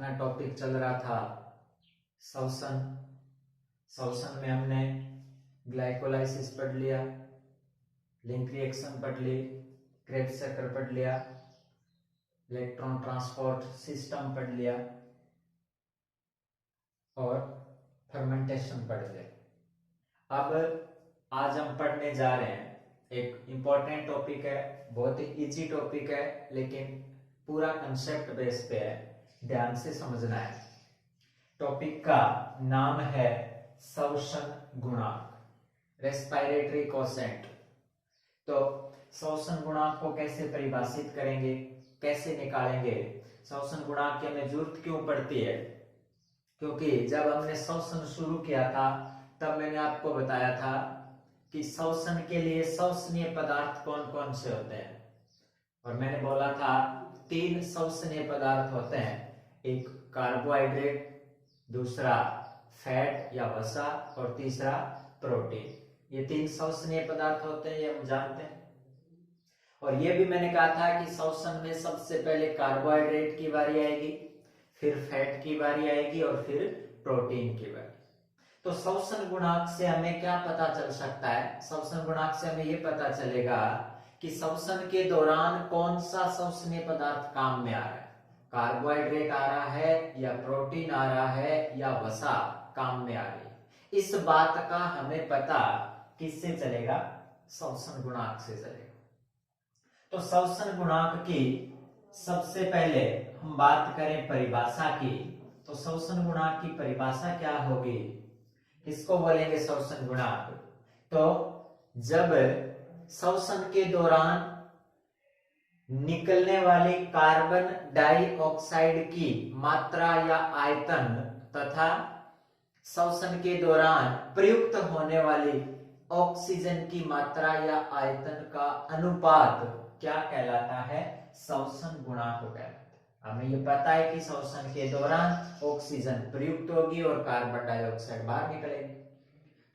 अपना टॉपिक चल रहा था श्वसन। श्वसन में हमने ग्लाइकोलाइसिस पढ़ लिया, लिंक रिएक्शन पढ़ ली, क्रेब्स चक्र पढ़ लिया, इलेक्ट्रॉन ट्रांसपोर्ट सिस्टम पढ़ लिया और फर्मेंटेशन पढ़ लिया। अब आज हम पढ़ने जा रहे हैं एक इम्पोर्टेंट टॉपिक है, बहुत ही इजी टॉपिक है, लेकिन पूरा कंसेप्ट बेस पे है, ध्यान से समझना है। टॉपिक का नाम है श्वसन गुणांक, रेस्पिरेटरी कोशेंट। तो श्वसन गुणांक को कैसे परिभाषित करेंगे, कैसे निकालेंगे, श्वसन गुणांक की हमें जरूरत क्यों पड़ती है? क्योंकि जब हमने श्वसन शुरू किया था तब मैंने आपको बताया था कि श्वसन के लिए श्वसनीय पदार्थ कौन कौन से होते हैं, और मैंने बोला था 3 श्वसनीय पदार्थ होते हैं, एक कार्बोहाइड्रेट, दूसरा फैट या वसा और तीसरा प्रोटीन। ये 3 श्वसनीय पदार्थ होते हैं, ये हम जानते हैं। और ये भी मैंने कहा था कि श्वसन में सबसे पहले कार्बोहाइड्रेट की बारी आएगी, फिर फैट की बारी आएगी और फिर प्रोटीन की बारी। तो श्वसन गुणांक से हमें क्या पता चल सकता है? श्वसन गुणांक से हमें ये पता चलेगा कि श्वसन के दौरान कौन सा श्वसनीय पदार्थ काम में आ रहा है, कार्बोहाइड्रेट आ रहा है या प्रोटीन आ रहा है या वसा काम में आ रही है। इस बात का हमें पता किससे चलेगा? श्वसन गुणांक से चलेगा। तो श्वसन गुणांक की सबसे पहले हम बात करें परिभाषा की, तो श्वसन गुणांक की परिभाषा क्या होगी, किसको बोलेंगे श्वसन गुणांक? तो जब श्वसन के दौरान निकलने वाली कार्बन डाइऑक्साइड की मात्रा या आयतन तथा श्वसन के दौरान प्रयुक्त होने वाली ऑक्सीजन की मात्रा या आयतन का अनुपात क्या कहलाता है? श्वसन गुणांक कहलाता है। हमें ये पता है कि श्वसन के दौरान ऑक्सीजन प्रयुक्त होगी और कार्बन डाइऑक्साइड बाहर निकलेगी।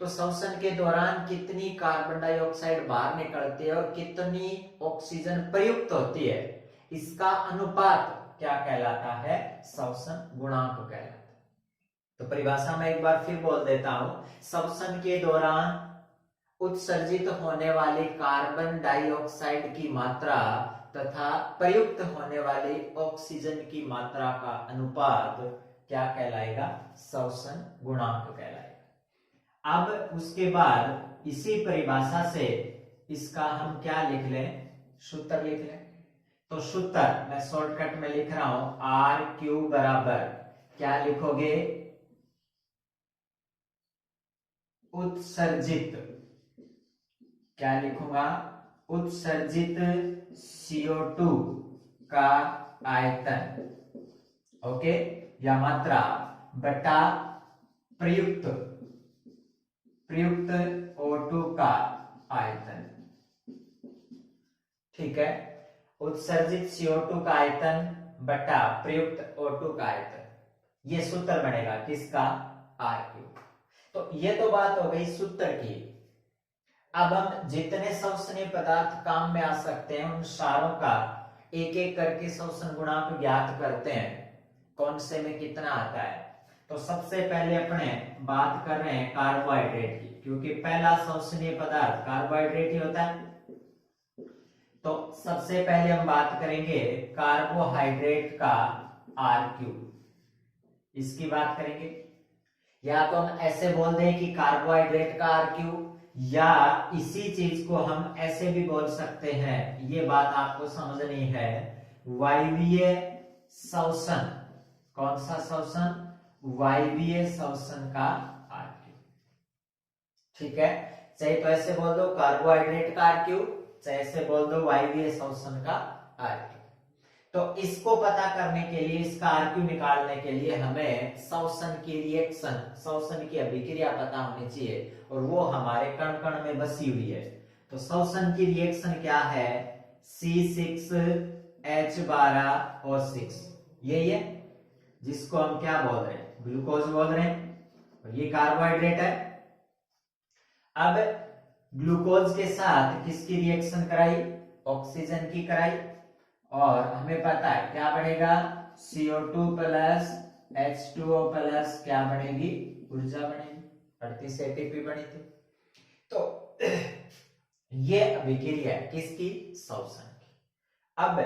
तो श्वसन के दौरान कितनी कार्बन डाइऑक्साइड बाहर निकलती है और कितनी ऑक्सीजन प्रयुक्त होती है, इसका अनुपात क्या कहलाता है? श्वसन गुणांक कहलाता है। तो परिभाषा में एक बार फिर बोल देता हूं, श्वसन के दौरान उत्सर्जित होने वाली कार्बन डाइऑक्साइड की मात्रा तथा प्रयुक्त होने वाली ऑक्सीजन की मात्रा का अनुपात क्या कहलाएगा? श्वसन गुणांक कहलाएगा। अब उसके बाद इसी परिभाषा से इसका हम क्या लिख लें? सूत्र लिख लें। तो सूत्र मैं शॉर्टकट में लिख रहा हूं, आर क्यू बराबर क्या लिखोगे? उत्सर्जित, क्या लिखूंगा? उत्सर्जित CO2 का आयतन, ओके, या मात्रा बटा प्रयुक्त O2 का आयतन। ठीक है, उत्सर्जित CO2 का आयतन बटा प्रयुक्त O2 का आयतन, ये सूत्र बनेगा किसका? RQ। तो ये तो बात हो गई सूत्र की। अब हम जितने श्वसनीय पदार्थ काम में आ सकते हैं उन सारों का एक एक करके श्वसन गुणांक ज्ञात करते हैं, कौन से में कितना आता है। तो सबसे पहले अपने बात कर रहे हैं कार्बोहाइड्रेट की, क्योंकि पहला श्वसनीय पदार्थ कार्बोहाइड्रेट ही होता है। तो सबसे पहले हम बात करेंगे कार्बोहाइड्रेट का RQ, इसकी बात करेंगे। या तो हम ऐसे बोल दें कि कार्बोहाइड्रेट का RQ, या इसी चीज को हम ऐसे भी बोल सकते हैं, ये बात आपको समझनी है, वायवीय श्वसन। कौन सा श्वसन? वायवीय श्वसन का RQ। ठीक है, चाहे तो ऐसे बोल दो कार्बोहाइड्रेट का RQ, चाहे ऐसे बोल दो वायवीय श्वसन का RQ। तो इसको पता करने के लिए, इसका RQ निकालने के लिए हमें श्वसन की रिएक्शन, श्वसन की अभिक्रिया पता होनी चाहिए, और वो हमारे कण कण में बसी हुई है। तो श्वसन की रिएक्शन क्या है? C6H12O6, यही है जिसको हम क्या बोल रहे हैं? ग्लूकोज बोल रहे हैं, और ये कार्बोहाइड्रेट है। अब ग्लूकोज के साथ किसकी रिएक्शन कराई? ऑक्सीजन की कराई, और हमें पता है क्या बनेगा? CO2 प्लस H2O प्लस क्या बनेगी, ऊर्जा बनेगी, 38 ATP बनी थी। तो ये अभिक्रिया किसकी, श्वसन की। अब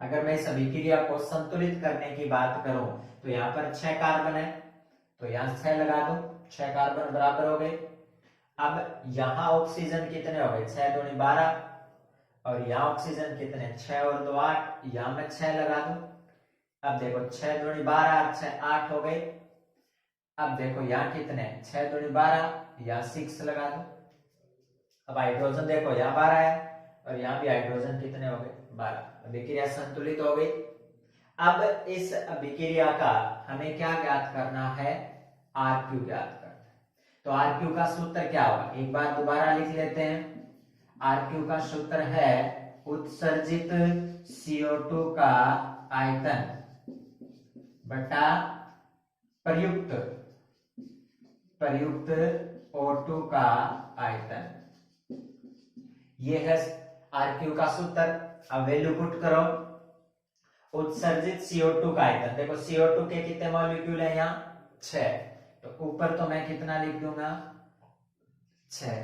अगर मैं इस अभिक्रिया को संतुलित करने की बात करूं तो यहाँ पर 6 कार्बन है, तो यहाँ 6 लगा दो, 6 कार्बन बराबर हो गए। अब यहाँ ऑक्सीजन कितने हो गए, 6 दूनी 12, और यहाँ ऑक्सीजन कितने, 6 और 2 8, यहाँ मैं 6 लगा दूं। अब देखो 6 दूनी 12, 6 8 हो गए। अब देखो यहाँ कितने, 6 दूनी 12, यहाँ 6 लगा दो। अब हाइड्रोजन देखो यहाँ 12 है, और यहाँ भी हाइड्रोजन कितने हो गए, 12। अभिक्रिया संतुलित हो गई। अब इस अभिक्रिया का हमें क्या ज्ञात करना है, RQ ज्ञात करना है। तो RQ का सूत्र क्या होगा, एक बार दोबारा लिख लेते हैं। RQ का सूत्र है उत्सर्जित CO2 का आयतन बटा प्रयुक्त O2 का आयतन। ये है RQ का सूत्र। अब वैल्यू पुट करो। उत्सर्जित CO2 का आयतन, देखो CO2 के कितने मॉलिक्यूल है यहाँ, 6, तो ऊपर तो मैं कितना लिख दूंगा, 6।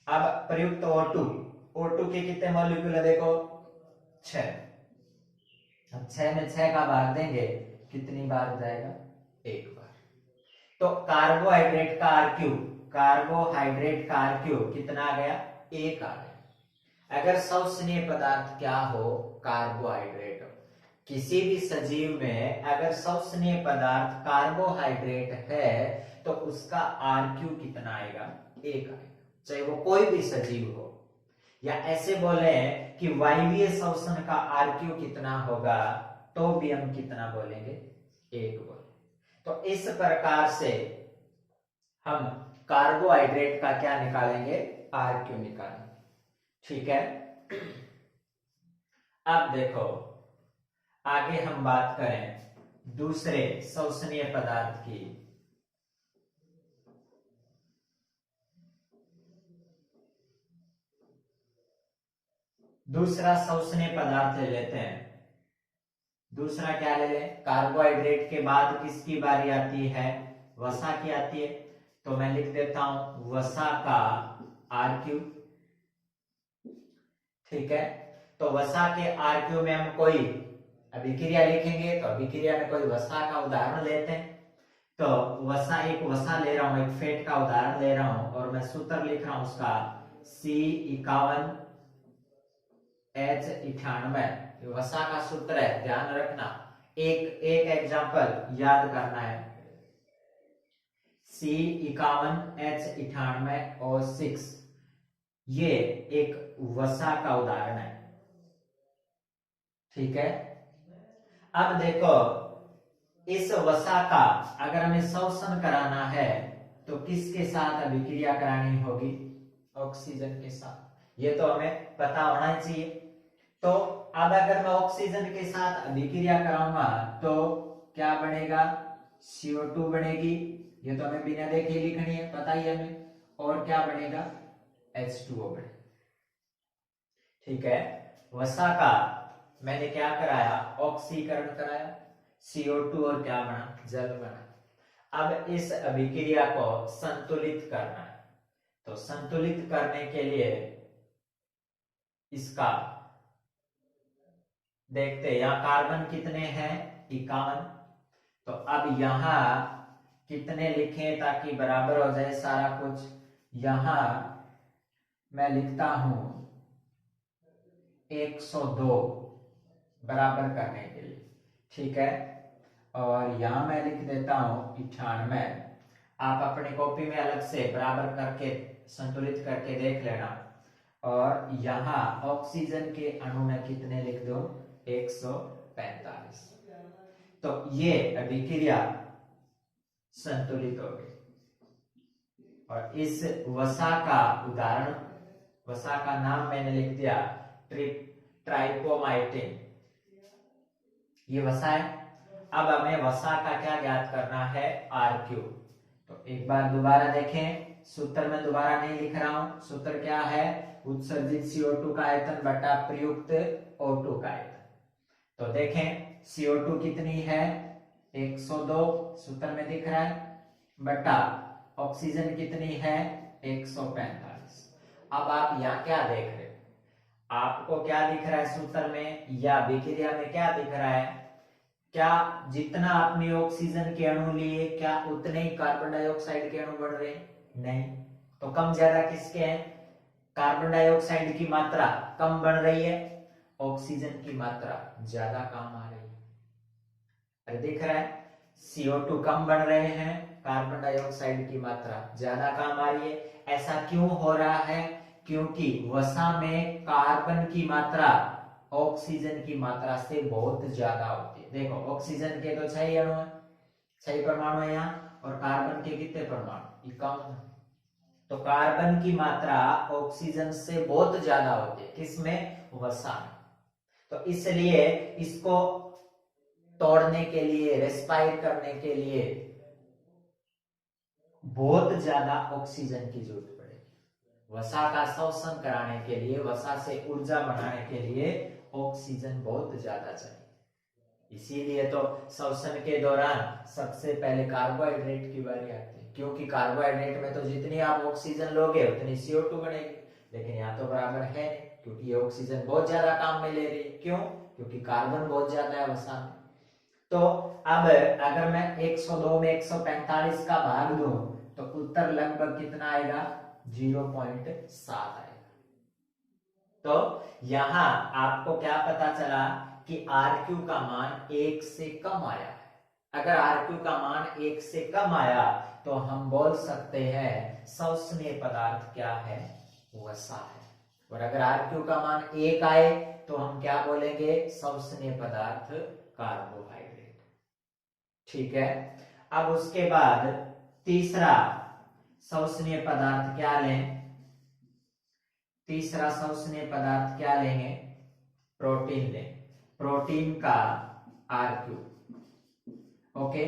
अब प्रयुक्त O2 के कितने मॉलिक्यूल है, देखो 6। अब 6 में 6 का भाग देंगे, कितनी बार हो जाएगा, 1 बार। तो कार्बोहाइड्रेट का RQ कितना आ गया, 1 आ गया। अगर श्वसनीय पदार्थ क्या हो, कार्बोहाइड्रेट हो, किसी भी सजीव में अगर श्वसनीय पदार्थ कार्बोहाइड्रेट है तो उसका RQ कितना आएगा, 1 आएगा, चाहे वो कोई भी सजीव हो। या ऐसे बोले कि वायवीय श्वसन का RQ कितना होगा, तो भी हम कितना बोलेंगे, 1 बोलेंगे। तो इस प्रकार से हम कार्बोहाइड्रेट का क्या निकालेंगे, RQ निकालेंगे। ठीक है। अब देखो आगे हम बात करें दूसरे श्वसनीय पदार्थ की। दूसरा श्वसनीय पदार्थ ले लेते हैं। दूसरा क्या ले लें, कार्बोहाइड्रेट के बाद किसकी बारी आती है, वसा की आती है। तो मैं लिख देता हूं वसा का RQ। ठीक है। तो वसा के RQ में हम कोई अभिक्रिया लिखेंगे, तो अभिक्रिया में कोई वसा का उदाहरण लेते हैं। तो एक वसा ले रहा हूं, एक फेट का उदाहरण ले रहा हूं, और मैं सूत्र लिख रहा हूं उसका C51H98। वसा का सूत्र है, ध्यान रखना, एक एग्जांपल याद करना है। C51H98O6 ये एक वसा का उदाहरण है। ठीक है। अब देखो इस वसा का अगर हमें श्वसन कराना है तो किसके साथ अभिक्रिया करानी होगी, ऑक्सीजन के साथ। ये तो हमें पता होना चाहिए। तो अब अगर मैं ऑक्सीजन के साथ अभिक्रिया कराऊंगा तो क्या बनेगा, CO2 बनेगी। ये तो हमें बिना देखे लिखनी है, पता ही है हमें। और क्या बनेगा, H2O बनेगा। ठीक है। वसा का मैंने क्या कराया, ऑक्सीकरण कराया, CO2 और क्या बना, जल बना। अब इस अभिक्रिया को संतुलित करना है। तो संतुलित करने के लिए इसका देखते हैं, यहाँ कार्बन कितने हैं, 51। तो अब यहाँ कितने लिखें ताकि बराबर हो जाए सारा कुछ। यहाँ मैं लिखता हूं 102 बराबर करने के लिए। ठीक है। और यहां मैं लिख देता हूं 98। आप अपनी कॉपी में अलग से बराबर करके संतुलित करके देख लेना। और यहाँ ऑक्सीजन के अणु में कितने लिख दो, 145। तो ये अभिक्रिया संतुलित हो गई। और इस वसा का उदाहरण, वसा का नाम मैंने लिख दिया ट्राइपोमाइटिन। ये वसा है। अब हमें वसा का क्या ज्ञात करना है, RQ। तो एक बार दोबारा देखें, सूत्र में दोबारा नहीं लिख रहा हूं। सूत्र क्या है, उत्सर्जित CO2 का आयतन बटा प्रयुक्त O2 का आयतन। तो देखें CO2 कितनी है 102 सूत्र में दिख रहा है, बटा ऑक्सीजन कितनी है 145। अब आप यहाँ क्या देख रहे हो, आपको क्या दिख रहा है सूत्र में या विक्रिया में क्या दिख रहा है, क्या जितना आपने ऑक्सीजन के अणु लिए क्या उतने ही कार्बन डाइऑक्साइड के अणु बढ़ रहे हैं? नहीं। तो कम ज्यादा किसके हैं, कार्बन डाइऑक्साइड की मात्रा कम बढ़ रही है, ऑक्सीजन की मात्रा ज्यादा कम आ रही है। अरे दिख रहा है CO2 कम बढ़ रहे हैं, कार्बन डाइऑक्साइड की मात्रा ज्यादा कम आ रही है। ऐसा क्यों हो रहा है, क्योंकि वसा में कार्बन की मात्रा ऑक्सीजन की मात्रा से बहुत ज्यादा होती है। देखो ऑक्सीजन के तो 6 अणु है, 6 परमाणु है यहाँ, और कार्बन के कितने परमाणु, इक्यावन। तो कार्बन की मात्रा ऑक्सीजन से बहुत ज्यादा होती है, किसमें, वसा में। तो इसलिए इसको तोड़ने के लिए, रेस्पायर करने के लिए बहुत ज्यादा ऑक्सीजन की जरूरत पड़ेगी। वसा का शोषण कराने के लिए, वसा से ऊर्जा बनाने के लिए ऑक्सीजन बहुत ज्यादा चाहिए। इसीलिए तो श्वसन के दौरान सबसे पहले कार्बोहाइड्रेट की बारी आती है, क्योंकि कार्बोहाइड्रेट में तो जितनी आप ऑक्सीजन लोगे उतनी CO2 बनेगी, लेकिन यहाँ तो बराबर है नहीं, क्योंकि ये ऑक्सीजन बहुत ज्यादा काम में ले रही है। क्यों, क्योंकि कार्बन बहुत ज्यादा है वसा में। तो अब अगर मैं 102 में 145 का भाग दूं तो उत्तर लगभग कितना आएगा, 0.7 आएगा। तो यहां आपको क्या पता चला कि RQ का मान 1 से कम आया है। अगर RQ का मान 1 से कम आया तो हम बोल सकते हैं शोषणीय पदार्थ क्या है, वसा है। और अगर RQ का मान 1 आए तो हम क्या बोलेंगे, शोषणीय पदार्थ कार्बोहाइड्रेट। ठीक है। अब उसके बाद तीसरा शोषणीय पदार्थ क्या लें, तीसरा शोषणीय पदार्थ क्या लेंगे, प्रोटीन लें। प्रोटीन का RQ। ओके,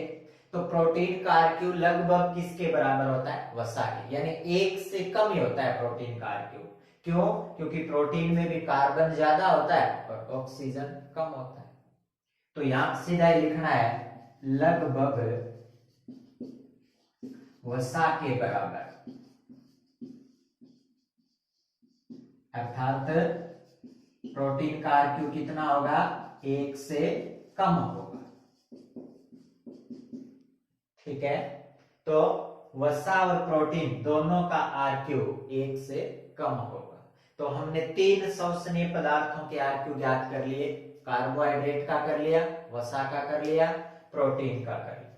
तो प्रोटीन का RQ लगभग किसके बराबर होता है, वसा के, यानी 1 से कम ही होता है प्रोटीन का RQ। क्यों, क्योंकि प्रोटीन में भी कार्बन ज्यादा होता है और ऑक्सीजन कम होता है। तो यहां सीधा ही लिखना है लगभग वसा के बराबर, अर्थात प्रोटीन का RQ कितना होगा, 1 से कम होगा। ठीक है, तो वसा और प्रोटीन दोनों का RQ 1 से कम होगा। तो हमने 3 शोषणीय पदार्थों के RQ ज्ञात कर लिए, कार्बोहाइड्रेट का कर लिया, वसा का कर लिया, प्रोटीन का कर लिया।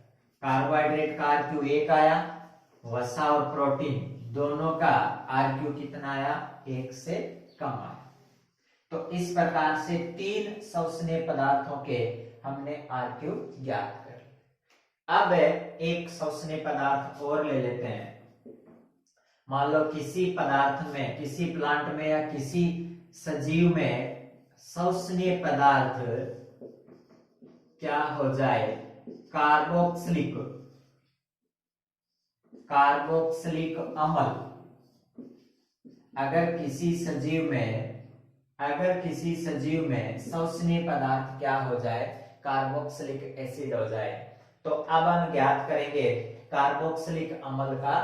कार्बोहाइड्रेट का RQ 1 आया, वसा और प्रोटीन दोनों का RQ कितना आया, 1 से कम आया। तो इस प्रकार से 3 शोषणीय पदार्थों के हमने RQ ज्ञात कर लिया। अब एक शोषणीय पदार्थ और ले लेते हैं। मान लो किसी पदार्थ में, किसी प्लांट में या किसी सजीव में शोषणीय पदार्थ क्या हो जाए, कार्बोक्सिलिक, कार्बोक्सिलिक अम्ल। अगर किसी सजीव में शोषणीय पदार्थ क्या हो जाए, कार्बोक्सिलिक एसिड हो जाए, तो अब हम ज्ञात करेंगे कार्बोक्सिलिक अम्ल का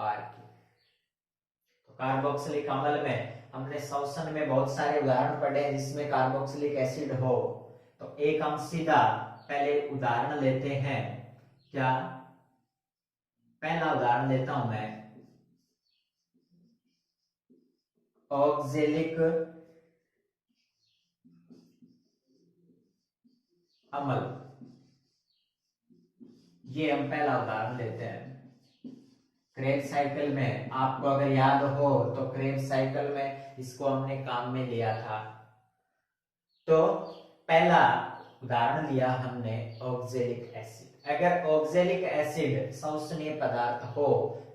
RQ। तो कार्बोक्सिलिक अम्ल में हमने शोषण में बहुत सारे उदाहरण पढ़े हैं जिसमें कार्बोक्सिलिक एसिड हो। तो एक हम सीधा पहले उदाहरण लेते हैं। क्या, पहला उदाहरण लेता हूं मैं, ऑक्जेलिक अम्ल। ये हम पहला उदाहरण लेते हैं। क्रेब्स साइकिल में आपको अगर याद हो तो क्रेब्स साइकिल में इसको हमने काम में लिया था। तो पहला उदाहरण लिया हमने ऑक्जेलिक एसिड। अगर ऑक्जेलिक एसिड शोषणीय पदार्थ हो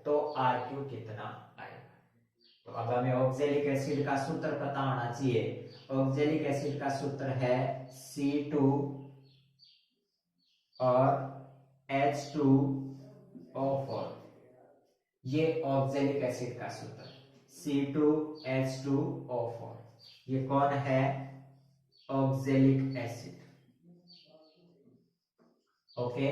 तो RQ कितना आएगा। तो अब हमें ऑक्जेलिक एसिड का सूत्र पता होना चाहिए। ऑक्जेलिक एसिड का सूत्र है C2 और H2O4। ये ऑक्जेलिक एसिड का सूत्र C2H2O4। ये कौन है, ऑक्जेलिक एसिड। ओके,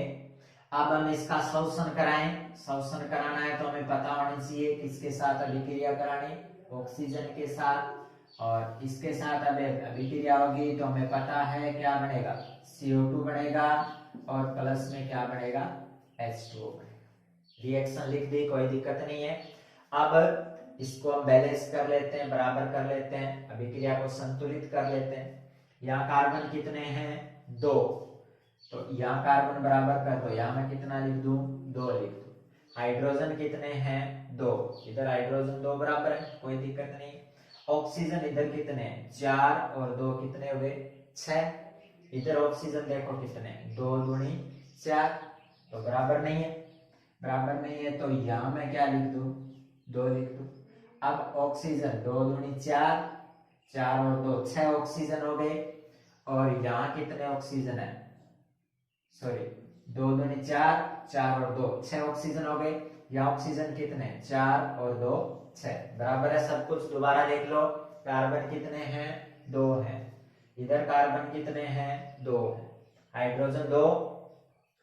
अब हम इसका शोषण कराएं। शोषण कराना है तो हमें पता होना चाहिए किसके साथ अभिक्रिया करानी, ऑक्सीजन के साथ। और इसके साथ अब अभिक्रिया होगी तो हमें पता है क्या बनेगा, CO2 बनेगा और प्लस में क्या बनेगा, H2O बनेगा। रिएक्शन लिख दी, कोई दिक्कत नहीं है। अब इसको हम बैलेंस कर लेते हैं, बराबर कर लेते हैं, अभिक्रिया को संतुलित कर लेते हैं। यहाँ कार्बन कितने हैं, 2, तो यहाँ कार्बन बराबर कर दो, यहाँ मैं कितना लिख दूं, 2 लिख दूं। हाइड्रोजन कितने हैं, 2, इधर हाइड्रोजन 2 बराबर है, कोई दिक्कत नहीं। ऑक्सीजन इधर कितने हैं, 4 और 2 कितने हुए, 6। इधर ऑक्सीजन देखो कितने, 2 दूनी 4, तो बराबर नहीं है। बराबर नहीं है तो यहाँ मैं क्या लिख दूं, 2 लिख दूं। अब ऑक्सीजन 2 दूनी 4, 4 और 2 6 ऑक्सीजन हो गए। और यहाँ कितने ऑक्सीजन है, सॉरी, 2 दूनी 4, 4 और 2 6 ऑक्सीजन हो गए। यहाँ ऑक्सीजन कितने, 4 और 2 6, बराबर है सब कुछ। दोबारा देख लो, कार्बन कितने हैं, 2 हैं। इधर कार्बन कितने हैं, 2 हैं। हाइड्रोजन 2,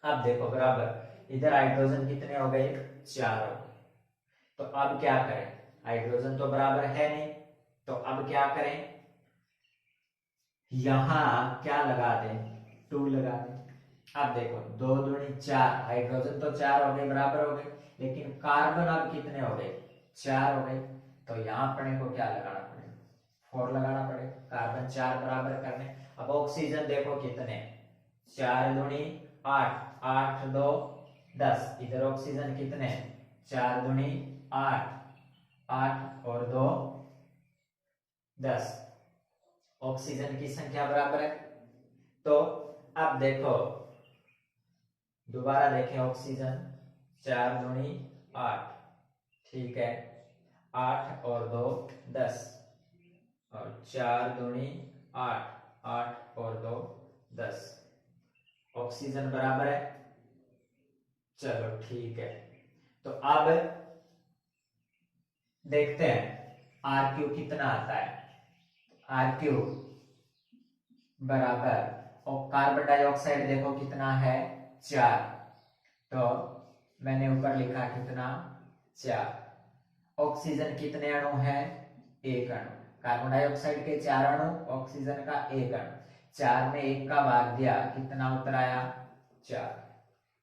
अब देखो बराबर, इधर हाइड्रोजन कितने हो गए, 4 हो गए। तो अब क्या करें, हाइड्रोजन तो बराबर है नहीं, तो अब क्या करें, यहां क्या लगा दें, 2 लगा दें। अब देखो 2 दूनी 4, हाइड्रोजन तो 4 हो गए, बराबर हो गए, लेकिन कार्बन अब कितने हो गए, 4 हो गए। तो यहाँ अपने को क्या लगाना पड़ेगा, 4 लगाना पड़ेगा, कार्बन 4 बराबर करने। अब ऑक्सीजन देखो कितने, 4 दूनी 8, 8 2 10, इधर ऑक्सीजन कितने, 4 दूनी 8, 8 और 2 10, ऑक्सीजन की संख्या बराबर है। तो अब देखो, दोबारा देखें, ऑक्सीजन 4 दूनी 8, ठीक है, 8 और 2 10, और 4 दूनी 8, 8 और 2 10, ऑक्सीजन बराबर है। चलो ठीक है, तो अब देखते हैं RQ कितना आता है। RQ बराबर, और कार्बन डाइऑक्साइड देखो कितना है, 4, तो मैंने ऊपर लिखा कितना, 4। ऑक्सीजन कितने अणु हैं, 1 अणु। कार्बन डाइऑक्साइड के 4 अणु, ऑक्सीजन का 1 अणु, 4 में 1 का भाग दिया, कितना उत्तर आया, 4।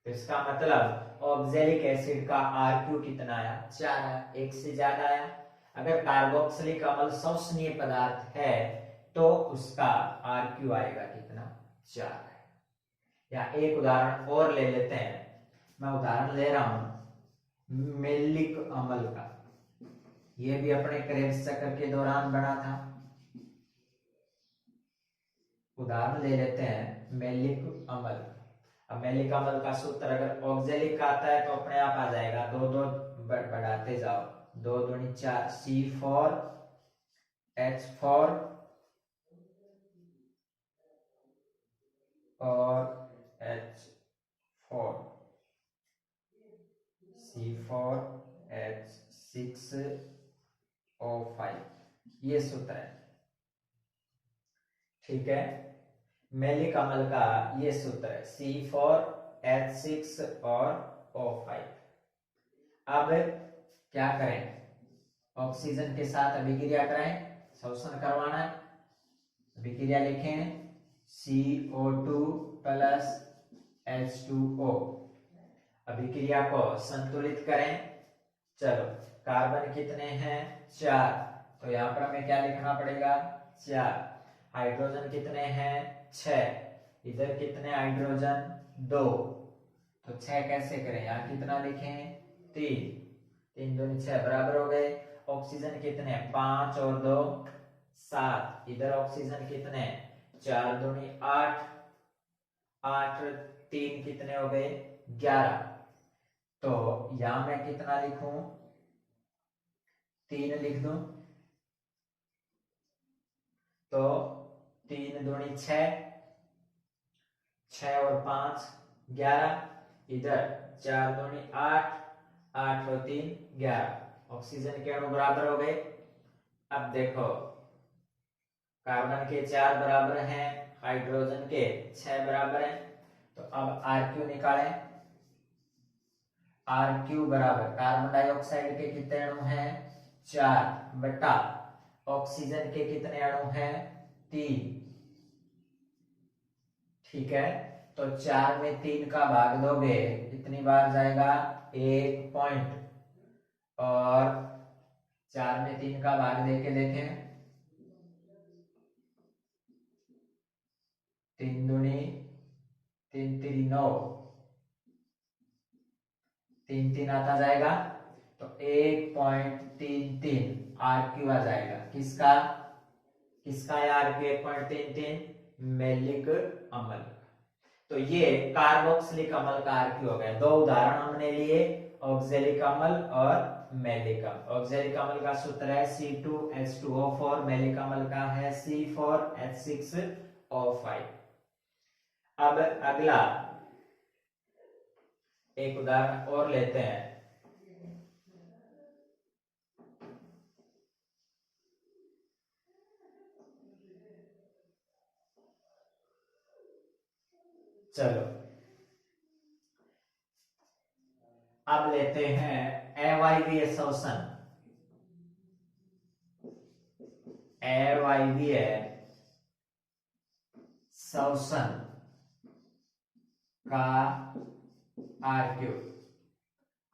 तो इसका मतलब ऑक्जेलिक एसिड का RQ कितना आया, 4 आया, 1 से ज्यादा आया। अगर कार्बोक्सिलिक अम्ल शोषणीय पदार्थ है तो उसका RQ आएगा कितना, 4। या एक उदाहरण और ले लेते हैं, मैं उदाहरण ले रहा हूं मेलिक अम्ल का, यह भी अपने क्रेब्स चक्र के दौरान बना था। उदाहरण ले लेते हैं मेलिक अम्ल। अब मेलिक अम्ल का सूत्र अगर ऑक्जेलिक आता है तो अपने आप आ जाएगा, 2 2 बढ़ाते जाओ, 2 दूनी 4, C4 H4 और H4, C4 H6O5, ये सूत्र है, ठीक है। मेलिक अम्ल का ये सूत्र है, C4H6 और O5। अब क्या करें, ऑक्सीजन के साथ अभिक्रिया कराएं, शोषण करवाना है। अभिक्रिया लिखें, CO2 प्लस H2O, अभिक्रिया को संतुलित करें। चलो, कार्बन कितने हैं, 4, तो यहाँ पर हमें क्या लिखना पड़ेगा, 4। हाइड्रोजन कितने हैं, 6, इधर कितने हाइड्रोजन, 2, तो 6 कैसे करें, यहाँ कितना लिखें, 3, 3 दूनी 6, बराबर हो गए। ऑक्सीजन कितने, 5 और 2 7, इधर ऑक्सीजन कितने, 4 दूनी 8, 8 3 कितने हो गए, 11। तो यहां मैं कितना लिखूं, 3 लिख दूं, तो 3 दूनी 6, 6 और 5 11, इधर 4 दूनी 8, 8 और 3 11, ऑक्सीजन के अणु बराबर हो गए। अब देखो, कार्बन के 4 बराबर हैं, हाइड्रोजन के 6 बराबर हैं, तो अब आर क्यू निकालें। आर क्यू बराबर कार्बन डाइऑक्साइड के कितने अणु हैं 4 बटा ऑक्सीजन के कितने अणु हैं 3। ठीक है, तो 4 में 3 का भाग दोगे कितनी बार जाएगा 1 पॉइंट, और 4 में 3 का भाग देके देखें 3 दूनी 3 3 9, 3 3 आता जाएगा तो 1.33 आर क्यू आ जाएगा। किसका किसका है आर क्यू 1.33 मैलिक अम्ल। तो ये कार्बोक्सिलिक अम्ल का आर क्यू हो गया। दो उदाहरण हमने लिए, ऑक्जेलिक अम्ल और मैलिक अम्ल। ऑक्जेलिक अम्ल का सूत्र है C2H2O4, मैलिक अम्ल का है C4H6O5। अब अगला एक उदाहरण और लेते हैं। चलो अब लेते हैं अवायवीय शोषण। अवायवीय शोषण का आर क्यू।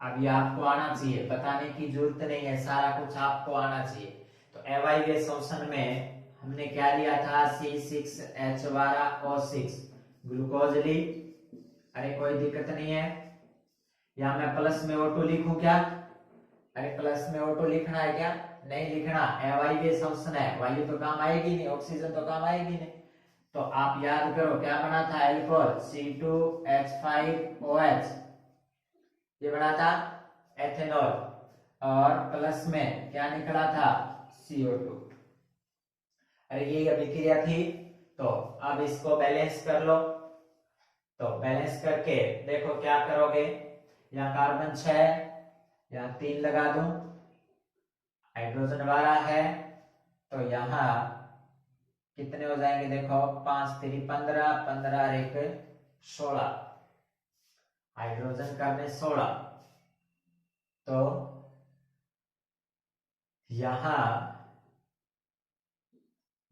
अब ये आपको आना चाहिए, बताने की जरूरत नहीं है, सारा कुछ आपको आना चाहिए। तो अवायवीय शोषण में हमने क्या लिया था C6H12O6 ग्लूकोज ली। अरे कोई दिक्कत नहीं है, यहां मैं प्लस में O2 लिखूं क्या? अरे प्लस में O2 लिखना है क्या? नहीं लिखना, अवायवीय शोषण है, वायु तो काम आएगी नहीं, ऑक्सीजन तो काम आएगी नहीं। तो आप याद करो क्या बना था एल्कोहल C2H5OH, ये बना था एथेनॉल, और प्लस में क्या निकला था CO2। अरे ये अभिक्रिया थी, तो अब इसको बैलेंस कर लो। तो बैलेंस करके देखो क्या करोगे, यहाँ कार्बन 6, यहाँ 3 लगा दूं, हाइड्रोजन 12 है, तो यहाँ कितने हो जाएंगे देखो 5 3 15, 15 और 1 16, हाइड्रोजन करने 16, तो यहां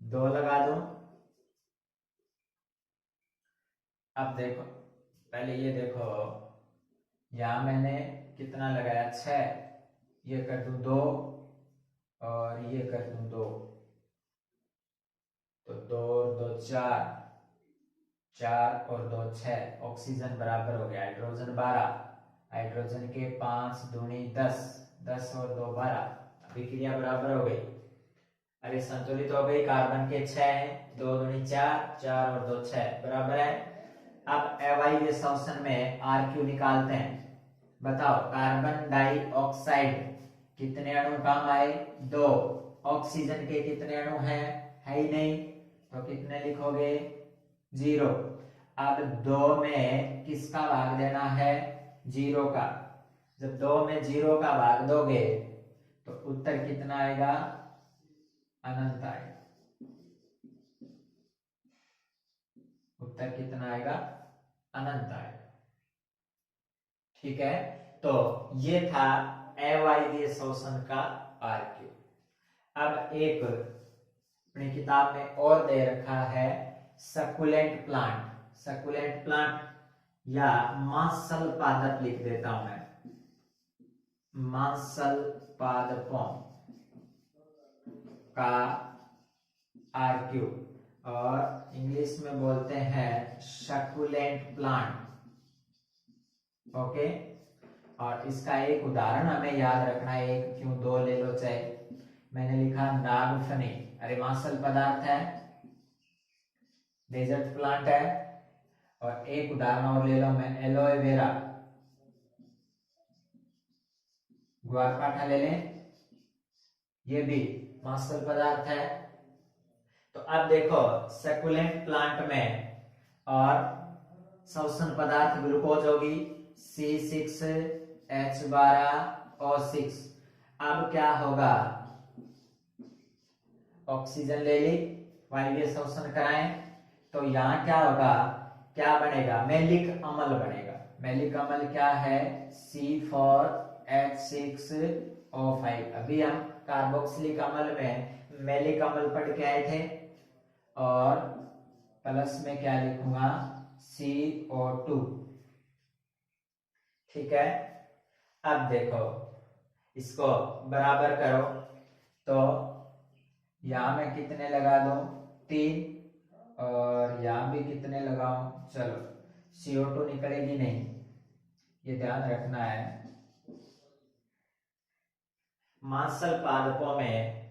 2 लगा दो। अब देखो पहले ये देखो, यहां मैंने कितना लगाया 6, ये कर दूं 2 और ये कर दूं 2, तो 2 और 2 4, 4 और 2 6, ऑक्सीजन बराबर हो गया हाइड्रोजन 12, हाइड्रोजन के 5 दूनी 10, 10 और 2 12, अभिक्रिया बराबर हो गई। अरे संतुलित हो गई, कार्बन के 6 हैं, 2 दूनी 4, 4 और 2 6 बराबर है। अब अवायवीय शोषण में आर क्यू निकालते हैं। बताओ कार्बन डाइऑक्साइड कितने अणु काम आए 2, ऑक्सीजन के कितने अणु हैं है ही नहीं, तो कितने लिखोगे 0। अब 2 में किसका भाग देना है 0 का। जब 2 में 0 का भाग दोगे तो उत्तर कितना आएगा अनंत आएगा। उत्तर कितना आएगा अनंत आएगा। ठीक है, तो ये था अवायवीय शोषण का आर क्यू। अब एक अपनी किताब में और दे रखा है सक्युलेंट प्लांट। सक्युलेंट प्लांट या मांसल पादप लिख देता हूं मैं, मांसल पादपों का आर क्यू, और इंग्लिश में बोलते हैं सक्युलेंट प्लांट। ओके, और इसका एक उदाहरण हमें याद रखना है, एक क्यों 2 ले लो चाहे। मैंने लिखा नागफनी, अरे मांसल पदार्थ है, डेजर्ट प्लांट है। और एक उदाहरण और ले लो मैं एलोवेरा, ग्वारपाठा ले लें, ये भी मांसल पदार्थ है। तो अब देखो सक्युलेंट प्लांट में और शोषण पदार्थ ग्लूकोज होगी C6H12O6। अब क्या होगा, ऑक्सीजन ले ली, वायवीय शोषण कराएं, तो यहां क्या होगा, क्या बनेगा, मैलिक अम्ल बनेगा। मैलिक अम्ल क्या है, C4H6O5। अभी हम कार्बोक्सिलिक अम्ल में मैलिक अम्ल पढ़ के आए थे, और प्लस में क्या लिखूंगा, CO2। ठीक है, अब देखो इसको बराबर करो, तो यहां में कितने लगा दो, 3, और यहां भी कितने लगाऊं, चलो CO2 निकलेगी नहीं, ये ध्यान रखना है। मांसल पादपों में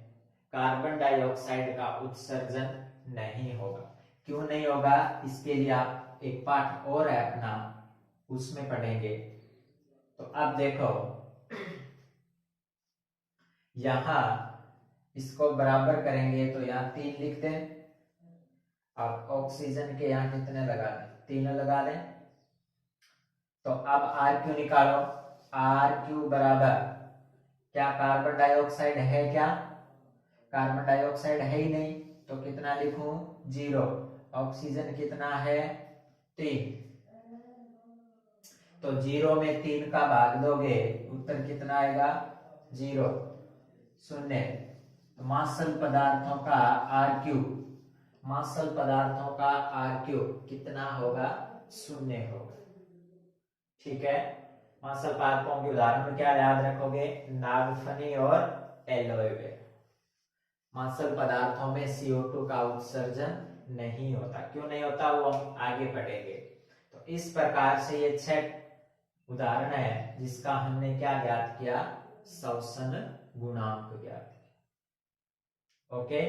कार्बन डाइऑक्साइड का उत्सर्जन नहीं होगा। क्यों नहीं होगा, इसके लिए आप एक पाठ और है अपना, उसमें पढ़ेंगे। तो अब देखो यहां इसको बराबर करेंगे, तो यहाँ 3 लिख दें। अब ऑक्सीजन के यहाँ कितने लगा दें, 3 लगा दें। तो अब RQ निकालो, RQ बराबर क्या, कार्बन डाइऑक्साइड है क्या, कार्बन डाइऑक्साइड है ही नहीं, तो कितना लिखूं, 0। ऑक्सीजन कितना है, 3। तो 0 में 3 का भाग दोगे, उत्तर कितना आएगा, 0, 0। तो मांसल पदार्थों का RQ, मांसल पदार्थों का RQ कितना होगा, 0 होगा। ठीक है, मांसल पादपों के उदाहरण में क्या याद रखोगे, नागफनी और एलोवेरा। मांसल पदार्थों में CO2 का उत्सर्जन नहीं होता। क्यों नहीं होता, वो हम आगे पढ़ेंगे। तो इस प्रकार से ये 6 उदाहरण है जिसका हमने क्या ज्ञात किया, श्वसन गुणांक ज्ञात किया। ओके।